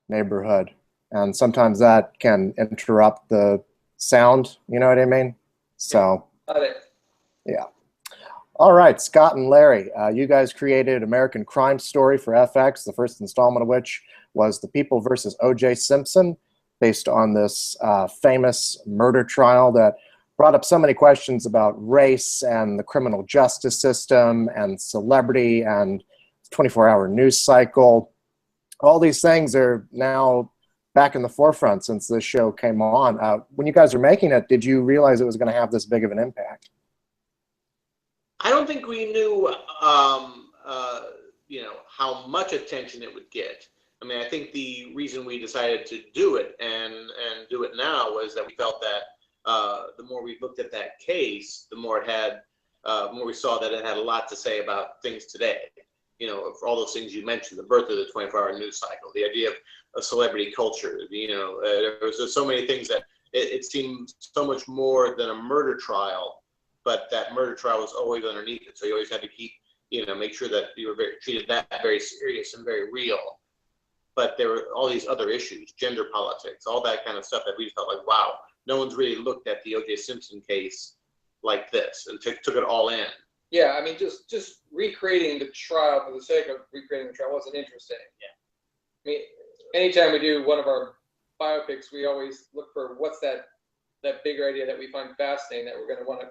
neighborhood. And sometimes that can interrupt the sound, you know what I mean? So, Got it. yeah. All right, Scott and Larry, you guys created American Crime Story for FX, the first installment of which was The People versus O.J. Simpson, based on this famous murder trial that brought up so many questions about race and the criminal justice system and celebrity and 24-hour news cycle. All these things are now back in the forefront since this show came on. When you guys were making it, did you realize it was going to have this big of an impact? I don't think we knew, how much attention it would get. I mean, I think the reason we decided to do it and do it now was that we felt that the more we looked at that case, the more it had, more we saw that it had a lot to say about things today. You know, for all those things you mentioned, the birth of the 24-hour news cycle, the idea of a celebrity culture. There was just so many things that it seemed so much more than a murder trial, but that murder trial was always underneath it. So you always had to keep, make sure that you were treated that very serious and very real. But there were all these other issues, gender politics, all that kind of stuff that we felt like, wow, no one's really looked at the O.J. Simpson case like this and took it all in. Yeah, I mean, just recreating the trial for the sake of recreating the trial wasn't interesting. Yeah. I mean, anytime we do one of our biopics, we always look for what's that bigger idea that we find fascinating that we're going to want to,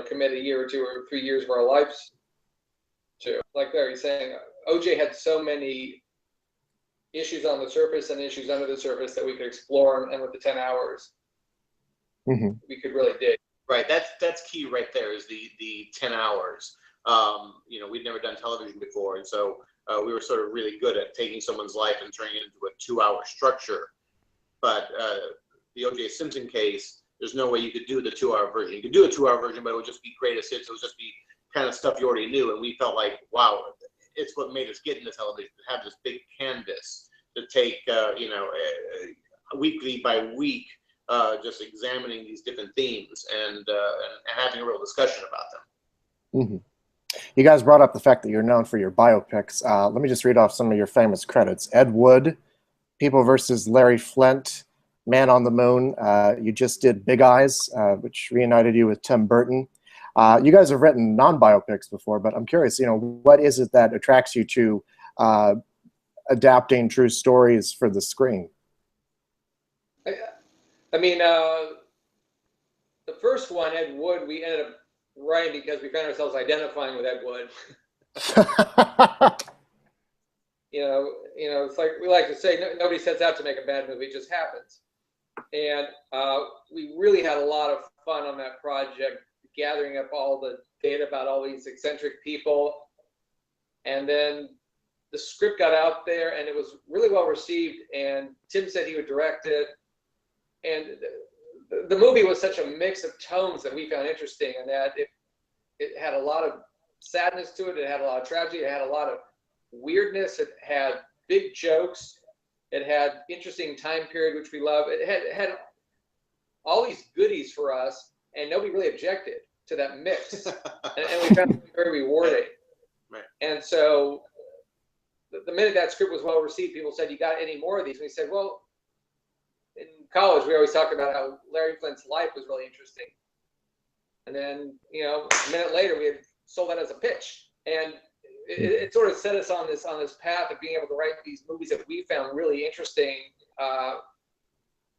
commit a year or 2 or 3 years of our lives to. Like Larry's saying, OJ had so many issues on the surface and issues under the surface that we could explore, and with the 10 hours, we could really dig. Right, that's key right there, is the 10 hours. We'd never done television before, and so we were sort of really good at taking someone's life and turning it into a 2-hour structure. But the O.J. Simpson case, there's no way you could do the 2-hour version. You could do a 2-hour version, but it would just be greatest hits. It would just be kind of stuff you already knew, and we felt like, wow, it's what made us get into television, to have this big canvas to take, weekly by week, just examining these different themes and having a real discussion about them. You guys brought up the fact that you're known for your biopics. Let me just read off some of your famous credits. Ed Wood, People versus Larry Flint, Man on the Moon. You just did Big Eyes, which reunited you with Tim Burton. You guys have written non-biopics before, but I'm curious, what is it that attracts you to adapting true stories for the screen? I mean, the first one, Ed Wood, we ended up writing because we found ourselves identifying with Ed Wood. It's like we like to say, nobody sets out to make a bad movie, it just happens. And we really had a lot of fun on that project, gathering up all the data about all these eccentric people. And then the script got out there and it was really well received, and Tim said he would direct it. And the movie was such a mix of tones that we found interesting, and that it had a lot of sadness to it. It had a lot of tragedy. It had a lot of weirdness. It had big jokes. It had interesting time period, which we love. It had all these goodies for us, and nobody really objected to that mix. and we found it very rewarding. Right. And so the minute that script was well received, people said, "You got any more of these?" And we said, well, in college, we always talked about how Larry Flint's life was really interesting. And then, a minute later, we had sold that as a pitch. And it sort of set us on this path of being able to write these movies that we found really interesting.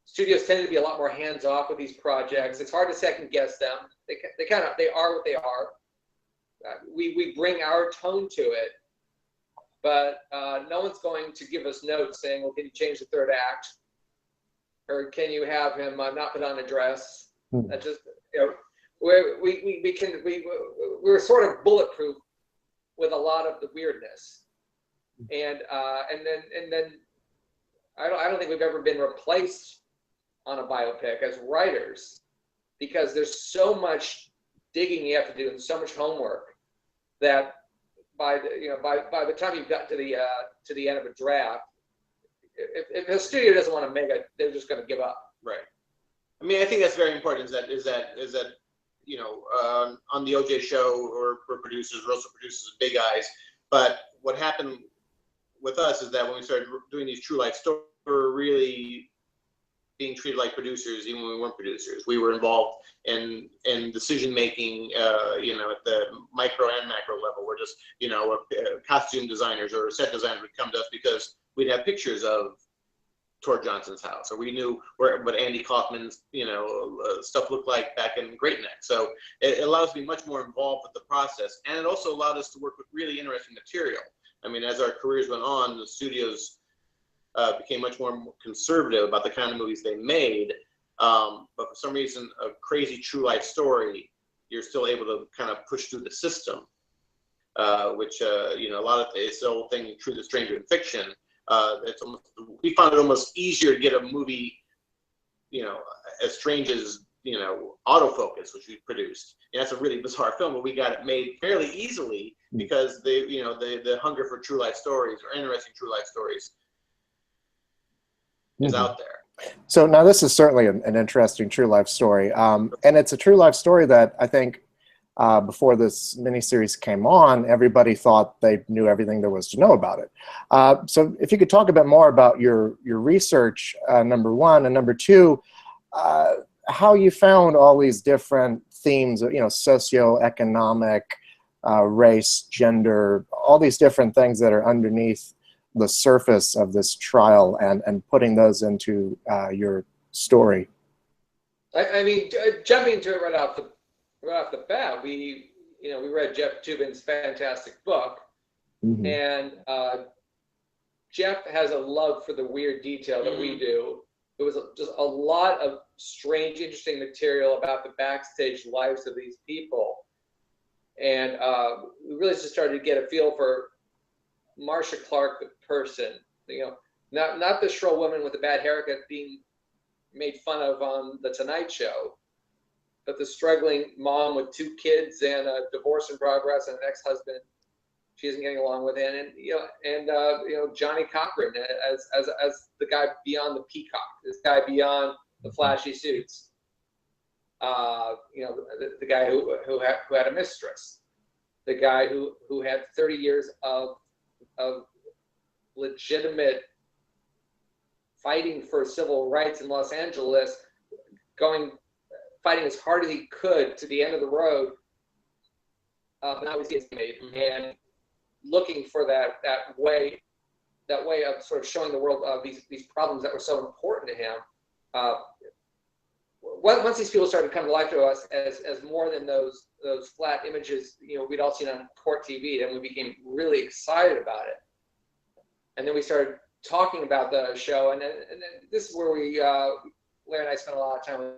Studios tend to be a lot more hands-off with these projects. It's hard to second guess them. They are what they are. We bring our tone to it, but no one's going to give us notes saying, well, can you change the third act? Or can you have him not put on a dress? That just, we're sort of bulletproof with a lot of the weirdness, and then I don't think we've ever been replaced on a biopic as writers, because there's so much digging you have to do and so much homework that by the time you've got to the end of a draft, if a studio doesn't want to make it, they're just going to give up. Right. I mean, I think that's very important. Is that on the OJ show, or for producers, we're also producers of Big Eyes. But what happened with us is that when we started doing these true life stories, we were really being treated like producers, even when we weren't producers. We were involved in decision making, you know, at the micro and macro level. We're just, you know, costume designers or set designers would come to us because we'd have pictures of Tor Johnson's house, or we knew what Andy Kaufman's, you know, stuff looked like back in Great Neck. So it allowed us to be much more involved with the process, and it also allowed us to work with really interesting material. I mean, as our careers went on, the studios became much more conservative about the kind of movies they made. But for some reason, a crazy true life story, you're still able to kind of push through the system, which, you know, a lot of it's the whole thing, Truth is Stranger than Fiction. It's almost, we found it almost easier to get a movie, you know, as strange as, you know, Autofocus, which we produced. And that's a really bizarre film, but we got it made fairly easily because they, you know, the hunger for true life stories or interesting true life stories is out there. So now this is certainly an interesting true life story, and it's a true life story that I think before this miniseries came on, everybody thought they knew everything there was to know about it. So if you could talk a bit more about your research, number one, and number two, how you found all these different themes, you know, socioeconomic, race, gender, all these different things that are underneath the surface of this trial, and putting those into your story. I mean, jumping into it right off the bat, we read Jeff Toobin's fantastic book, and Jeff has a love for the weird detail that we do. It was just a lot of strange, interesting material about the backstage lives of these people, and we really just started to get a feel for Marcia Clark, the person, you know, not the shrill woman with the bad haircut being made fun of on the Tonight Show, but the struggling mom with 2 kids and a divorce in progress and an ex-husband she isn't getting along with, and you know, Johnny Cochran as the guy beyond the peacock, this guy beyond the flashy suits, you know, the guy who had a mistress, the guy who had 30 years of legitimate fighting for civil rights in Los Angeles, fighting as hard as he could to the end of the road, but now he's getting made, and looking for that way of sort of showing the world these problems that were so important to him. Once these people started to come to life to us as more than those flat images, you know, we'd all seen on court TV, then we became really excited about it. And then we started talking about the show, and then this is where Larry and I spent a lot of time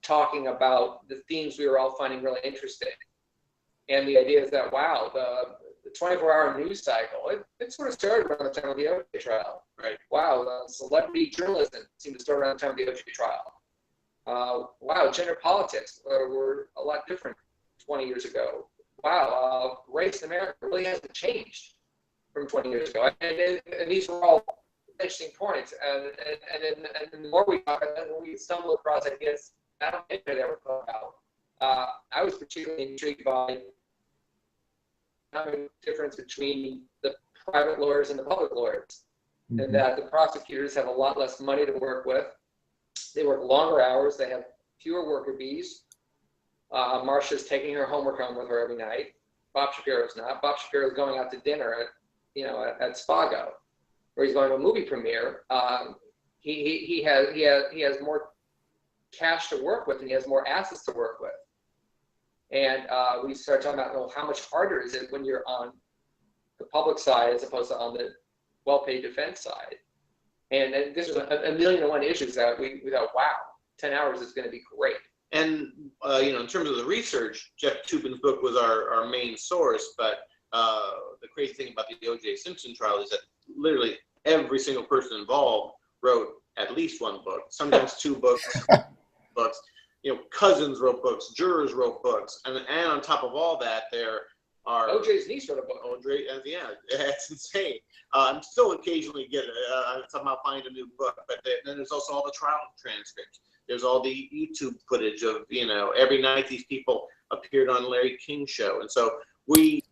talking about the themes we were all finding really interesting. And the idea is that, wow, the 24-hour news cycle, it sort of started around the time of the OJ trial. Right. Wow, celebrity journalism seemed to start around the time of the OJ trial. Wow, gender politics were a lot different 20 years ago. Wow, race in America really hasn't changed from 20 years ago. And these were all interesting points. And the more we talk, and then we stumble across ideas I don't think I'd ever thought about. I was particularly intrigued by the difference between the private lawyers and the public lawyers, and that the prosecutors have a lot less money to work with. They work longer hours. They have fewer worker bees. Marcia's taking her homework home with her every night. Bob Shapiro's not. Bob Shapiro's going out to dinner at Spago, or he's going to a movie premiere. He has more cash to work with, and he has more assets to work with. And we started talking about, well, how much harder is it when you're on the public side as opposed to on the well-paid defense side? And this was a million and one issues that we thought, wow, 10 hours is going to be great. And in terms of the research, Jeff Toobin's book was our main source, but the crazy thing about the O.J. Simpson trial is that literally every single person involved wrote at least one book, sometimes 2 books. Cousins wrote books, jurors wrote books, and on top of all that, there are O.J.'s niece wrote a book. Yeah, that's insane. I'm still occasionally somehow find a new book, but then there's also all the trial transcripts. There's all the YouTube footage of every night these people appeared on Larry King's show, and so we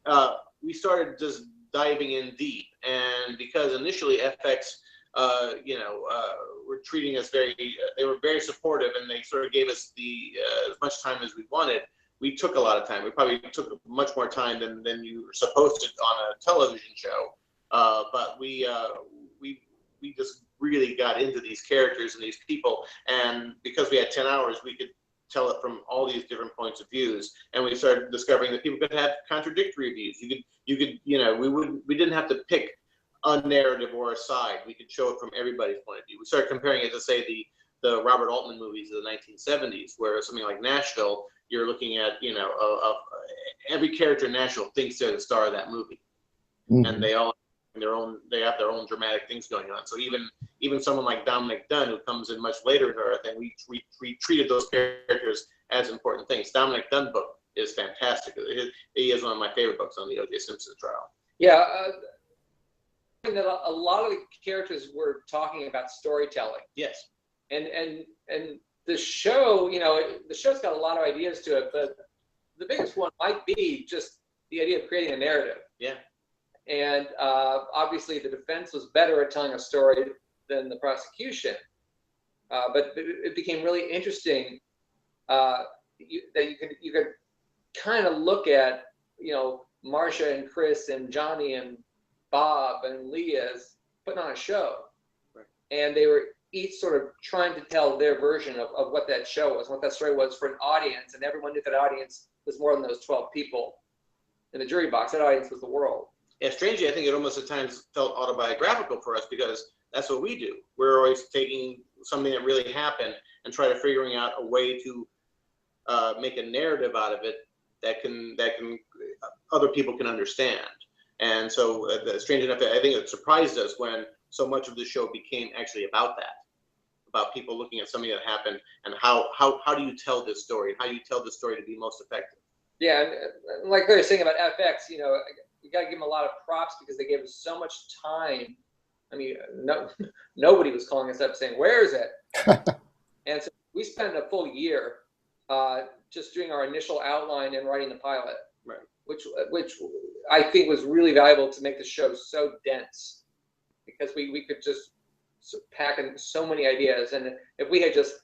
started just diving in deep. And because initially FX, were treating us they were very supportive, and they sort of gave us as much time as we wanted. We took a lot of time. We probably took much more time than you were supposed to on a television show. But we just really got into these characters and these people, and because we had 10 hours, we could tell it from all these different points of views, and we started discovering that people could have contradictory views. We didn't have to pick a narrative or a side. We could show it from everybody's point of view. We started comparing it to, say, the Robert Altman movies of the 1970s, where something like Nashville, you're looking at, every character in Nashville thinks they're the star of that movie, and they all have their own dramatic things going on. So even someone like Dominic Dunn, who comes in much later to our thing, we treated those characters as important things. Dominic Dunn book is fantastic. He is one of my favorite books on the O.J. Simpson trial. Yeah, that a lot of the characters were talking about storytelling. Yes. And the show, the show's got a lot of ideas to it, but the biggest one might be just the idea of creating a narrative. Yeah. And obviously the defense was better at telling a story than the prosecution. But it became really interesting that you could kind of look at, Marcia and Chris and Johnny and Bob and Leah as putting on a show. Right. And they were each sort of trying to tell their version of what that show was, what that story was for an audience. And everyone knew that audience was more than those 12 people in the jury box. That audience was the world. Yeah, strangely, I think it almost at times felt autobiographical for us, because that's what we do. We're always taking something that really happened and try to figuring out a way to make a narrative out of it that can other people can understand. And so, strange enough, I think it surprised us when so much of the show became actually about that, about people looking at something that happened and how do you tell this story? How do you tell this story to be most effective? Yeah, and like they were saying about FX, you got to give them a lot of props because they gave us so much time. I mean, nobody was calling us up saying, "Where is it?" And so we spent a full year just doing our initial outline and writing the pilot, right? Which I think was really valuable to make the show so dense, because we could just pack in so many ideas, and if we had just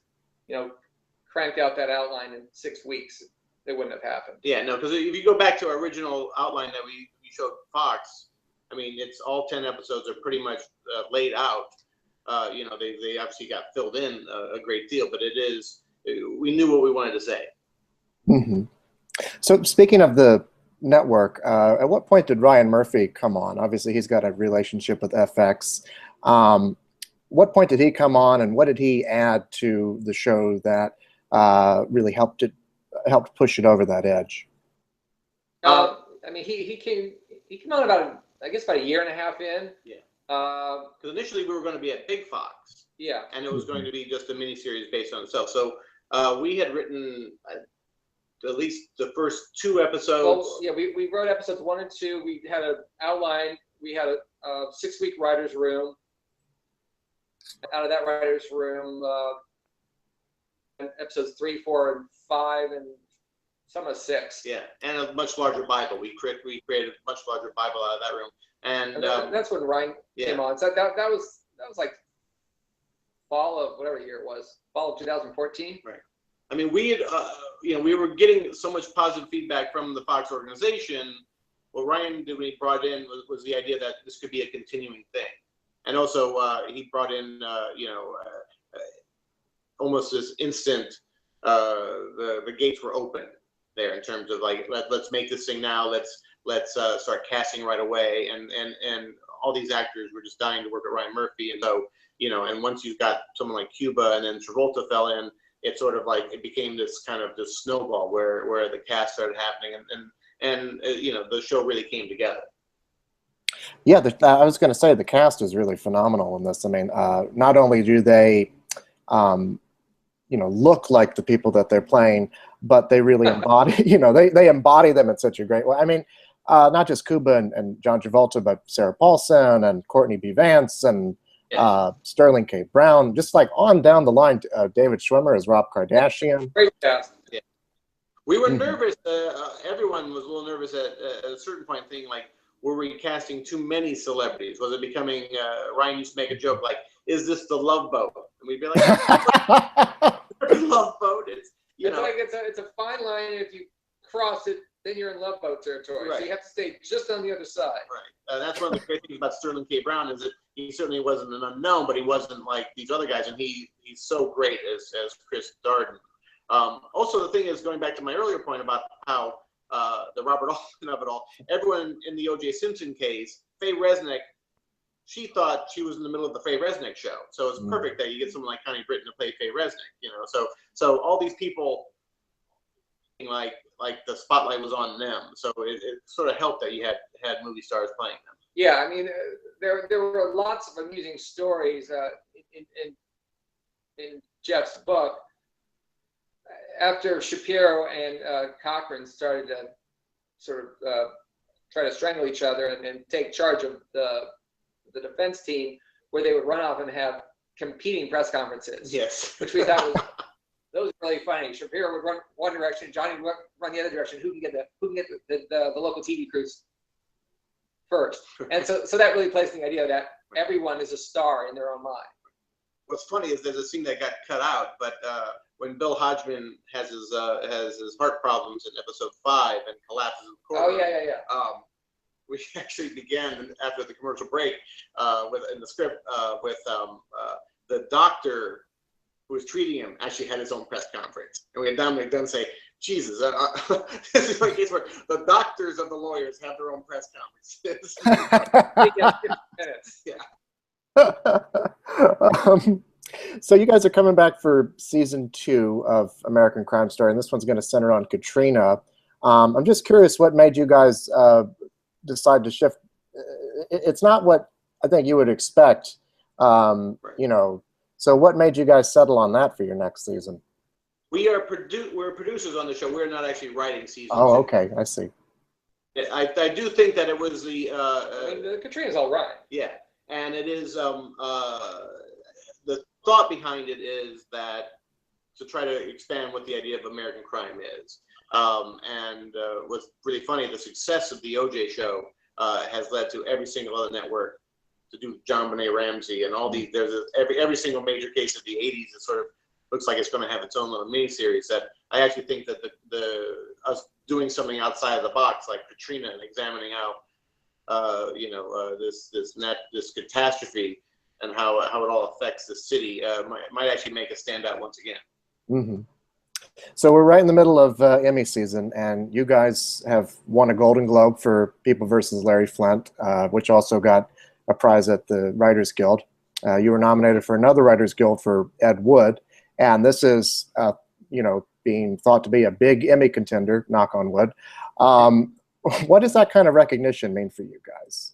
cranked out that outline in 6 weeks, it wouldn't have happened. Yeah, no, because if you go back to our original outline that we showed Fox, I mean, it's all 10 episodes are pretty much laid out. They obviously got filled in a great deal, but we knew what we wanted to say. Mm-hmm. So speaking of the network, at what point did Ryan Murphy come on? Obviously, he's got a relationship with FX. What point did he come on, and what did he add to the show that really helped push it over that edge? I mean, he came on about a year and a half in. Yeah. Because initially we were going to be at Big Fox. Yeah. And it was going to be just a miniseries based on itself. So we had written at least the first 2 episodes. Well, yeah, we wrote episodes 1 and 2. We had an outline. We had a 6-week writer's room. Out of that writer's room, episodes 3, 4, and 5, and some of 6. Yeah, and a much larger Bible. We created a much larger Bible out of that room. And that's when Ryan came on. So that was like fall of whatever year it was, fall of 2014. Right. I mean, we had, we were getting so much positive feedback from the Fox organization. What Ryan did when he brought in was the idea that this could be a continuing thing. And also he brought in, almost this instant, the gates were open there in terms of like, let's make this thing now. Let's start casting right away. And all these actors were just dying to work at Ryan Murphy. And so, and once you've got someone like Cuba and then Travolta fell in, it sort of like, it became this kind of this snowball where the cast started happening and the show really came together. Yeah, I was going to say the cast is really phenomenal in this. I mean, not only do they, look like the people that they're playing, but they really embody, they embody them in such a great way. I mean, not just Cuba and John Travolta, but Sarah Paulson and Courtney B. Vance and Sterling K. Brown, just like on down the line. David Schwimmer as Rob Kardashian. Great cast. Yeah. We were nervous. Everyone was a little nervous at a certain point, thinking like, were we casting too many celebrities? Was it becoming? Ryan used to make a joke like, "Is this the Love Boat?" And we'd be like, "Love Boat is." It's a fine line. If you cross it, then you're in Love Boat territory. Right. So you have to stay just on the other side. Right. That's one of the great things about Sterling K. Brown is that he certainly wasn't an unknown, but he wasn't like these other guys, and he's so great as Chris Darden. Also, the thing is, going back to my earlier point about how the Robert Altman of it all, everyone in the O.J. Simpson case, Faye Resnick, she thought she was in the middle of the Faye Resnick show. So it's perfect that you get someone like Connie Britton to play Faye Resnick, So all these people, like the spotlight was on them. So it sort of helped that you had movie stars playing them. Yeah, I mean, there were lots of amusing stories in Jeff's book. After Shapiro and Cochran started to sort of try to strangle each other and take charge of the defense team, where they would run off and have competing press conferences. Yes. Which we thought was really funny. Shapiro would run one direction, Johnny would run the other direction. Who can get the local TV crews first? And so that really plays the idea that everyone is a star in their own mind. What's funny is there's a scene that got cut out, but when Bill Hodgman has his heart problems in episode 5 and collapses in the courtroom. Oh yeah. We actually began after the commercial break in the script with the doctor who was treating him actually had his own press conference, and we had Dominic Dunn say, "Jesus, this is like a case where the doctors of the lawyers have their own press conferences." Yeah. So you guys are coming back for season 2 of American Crime Story, and this one's going to center on Katrina. I'm just curious, what made you guys decide to shift? It's not what I think you would expect, Right. So what made you guys settle on that for your next season? We're producers on the show. We're not actually writing season 2. Oh, okay, I see. I do think that it was the Katrina's all right. Yeah, and it is the thought behind it is that to try to expand what the idea of American crime is. And what's really funny, the success of the OJ show has led to every single other network to do John Benet Ramsey and all these. Every single major case of the 80s. It sort of looks like it's going to have its own little miniseries. That I actually think that us doing something outside of the box like Katrina and examining how this catastrophe and how it all affects the city might actually make us stand out once again. Mm-hmm. So we're right in the middle of Emmy season, and you guys have won a Golden Globe for People versus Larry Flint, which also got a prize at the Writers Guild. You were nominated for another Writers Guild for Ed Wood, and this is, being thought to be a big Emmy contender, knock on wood. What does that kind of recognition mean for you guys?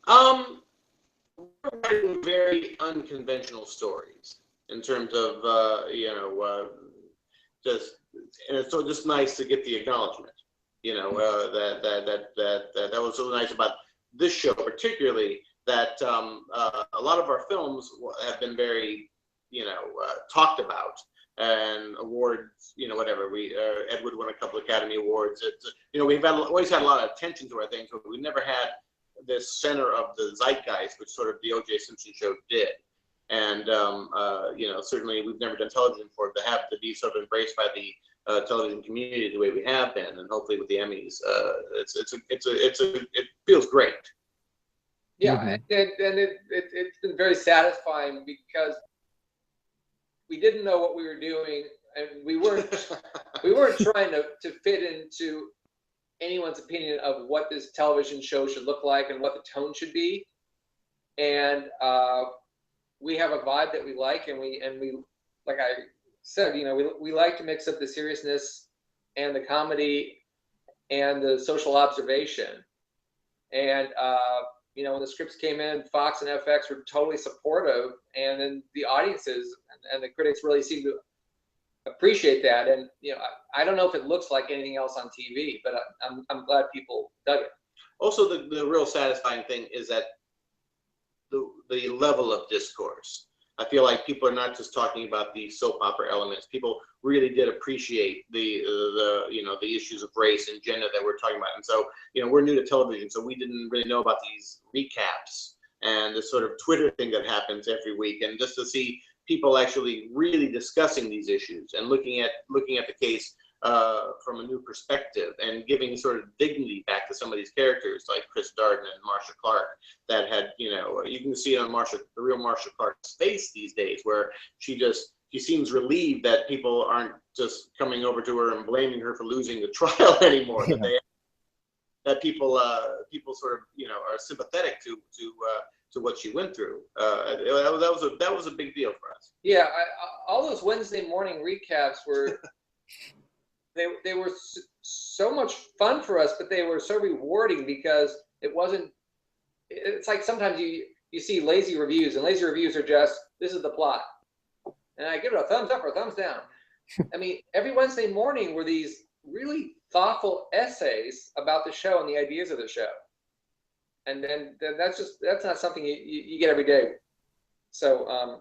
We're writing very unconventional stories in terms of and it's so just nice to get the acknowledgement. That was so nice about this show, particularly that a lot of our films have been very talked about and awards. Whatever Ed Wood won a couple of Academy Awards. We've always had a lot of attention to our things, but we've never had this center of the zeitgeist, which sort of the O.J. Simpson show did. And certainly we've never done television for it to have to be sort of embraced by the television community the way we have been, and hopefully with the Emmys, it feels great. Yeah, Mm-hmm. and it's been very satisfying because we didn't know what we were doing, and we weren't trying to fit into anyone's opinion of what this television show should look like and what the tone should be, and we have a vibe that we like, and we like I said, we like to mix up the seriousness and the comedy and the social observation. And when the scripts came in, Fox and FX were totally supportive, and then the audiences and the critics really seemed to appreciate that. And I don't know if it looks like anything else on TV, but I'm glad people dug it. Also, the real satisfying thing is that the level of discourse. I feel like people are not just talking about the soap opera elements. People really did appreciate the issues of race and gender that we're talking about. And so, we're new to television, so we didn't really know about these recaps and this sort of Twitter thing that happens every week. And just to see people actually really discussing these issues and looking at the case from a new perspective and giving sort of dignity back to some of these characters like Chris Darden and Marcia Clark that had, you can see it on the real Marcia Clark's face these days, where she seems relieved that people aren't just coming over to her and blaming her for losing the trial anymore. Yeah. That people sort of are sympathetic to what she went through. That was a big deal for us. Yeah, all those Wednesday morning recaps were. They were so much fun for us, but they were so rewarding because it wasn't. It's like sometimes you see lazy reviews, and lazy reviews are just, this is the plot, and I give it a thumbs up or a thumbs down. I mean, every Wednesday morning were these really thoughtful essays about the show and the ideas of the show, and then that's not something you get every day. So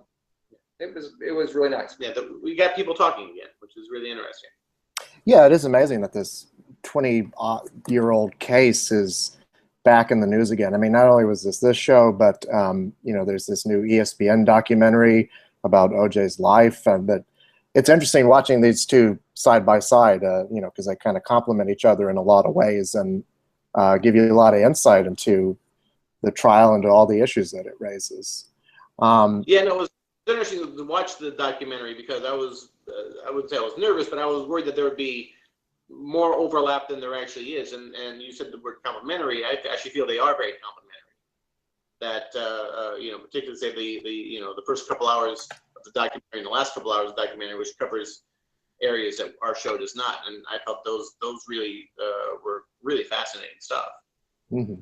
it was really nice. Yeah, we got people talking again, which is really interesting. Yeah, it is amazing that this 20-year-old case is back in the news again. I mean, not only was this show, but there's this new ESPN documentary about O.J.'s life, and that it's interesting watching these two side by side. Because they kind of complement each other in a lot of ways and give you a lot of insight into the trial and to all the issues that it raises. It was interesting to watch the documentary because I wouldn't say I was nervous, but I was worried that there would be more overlap than there actually is. And you said the word complementary. I actually feel they are very complementary. That particularly say the first couple hours of the documentary and the last couple hours of the documentary, which covers areas that our show does not. And I felt those really were really fascinating stuff. Mm-hmm.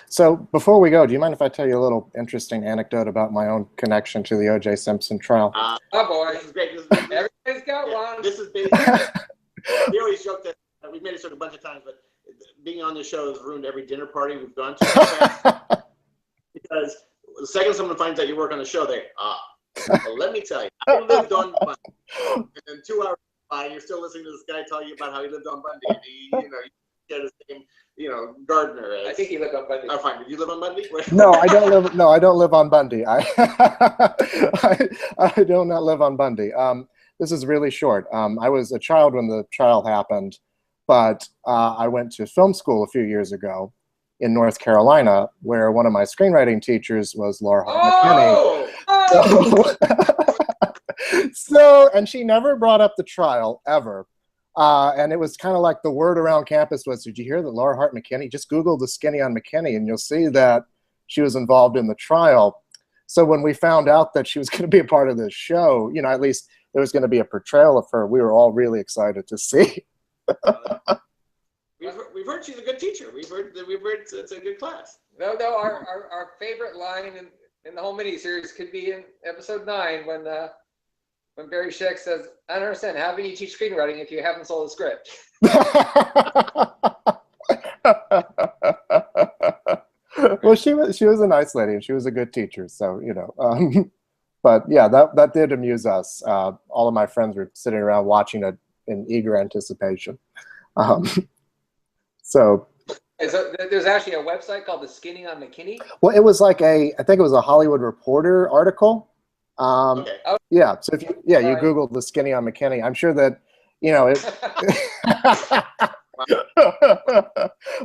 So before we go, do you mind if I tell you a little interesting anecdote about my own connection to the O.J. Simpson trial? Oh boy, this is great. Everybody's got one. This is big. We always joke that we've made it sort of a bunch of times, but being on this show has ruined every dinner party we've gone to. Because the second someone finds out you work on the show, well, let me tell you, I lived on Bundy. And then 2 hours by, you're still listening to this guy tell you about how he lived on Bundy. And he shared his name, Gardner. I think he lived on Bundy. Oh, fine. Did you live on Bundy? No, I don't live. No, I don't live on Bundy. I do not live on Bundy. This is really short. I was a child when the trial happened, but I went to film school a few years ago in North Carolina, where one of my screenwriting teachers was Laura Hart McKinney. And she never brought up the trial ever. And it was kind of like the word around campus was, did you hear that Laura Hart McKinney? Just Google the skinny on McKinney and you'll see that she was involved in the trial. So when we found out that she was going to be a part of this show, at least there was going to be a portrayal of her, we were all really excited to see. We've heard she's a good teacher. We've heard it's a good class. No, our favorite line in the whole miniseries could be in episode 9 when Barry Scheck says, I don't understand, how can you teach screenwriting if you haven't sold a script? Well, she was a nice lady and she was a good teacher. So, but yeah, that did amuse us. All of my friends were sitting around watching it in eager anticipation. So there's actually a website called The Skinny on McKinney. Well, it was like I think it was a Hollywood Reporter article. Okay. Yeah. So if you Google The Skinny on McKinney, I'm sure that,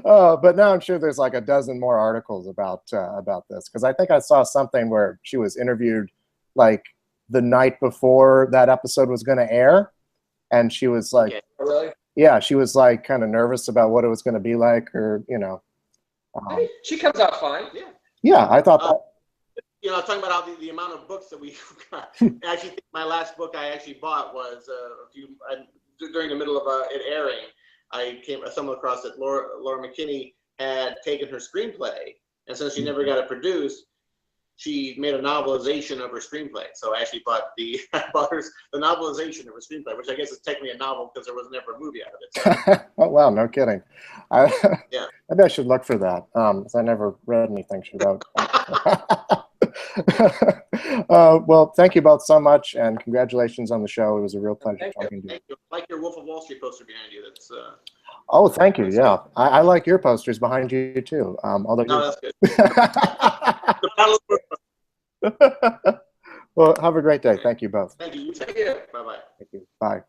but now I'm sure there's like a dozen more articles about this, because I think I saw something where she was interviewed like the night before that episode was going to air, and she was like, really? Yeah, she was like kind of nervous about what it was going to be like, or she comes out fine. Yeah. Yeah, I thought that. Talking about how the amount of books that we got. I actually think my last book I actually bought was during the middle of it airing. I stumbled across that Laura McKinney had taken her screenplay, and since she never got it produced, she made a novelization of her screenplay. So I actually bought the novelization of her screenplay, which I guess is technically a novel because there was never a movie out of it. So. Oh wow, no kidding. Yeah. Maybe I should look for that, because I never read anything she wrote. Well, thank you both so much, and congratulations on the show. It was a real pleasure Thank you. talking to you. Thank you. I like your Wolf of Wall Street poster behind you. That's Oh, thank you. Yeah, I like your posters behind you too. Although no, that's good. The Battle of well, have a great day. Thank you both. Thank you. Thank you. Bye bye. Thank you. Bye.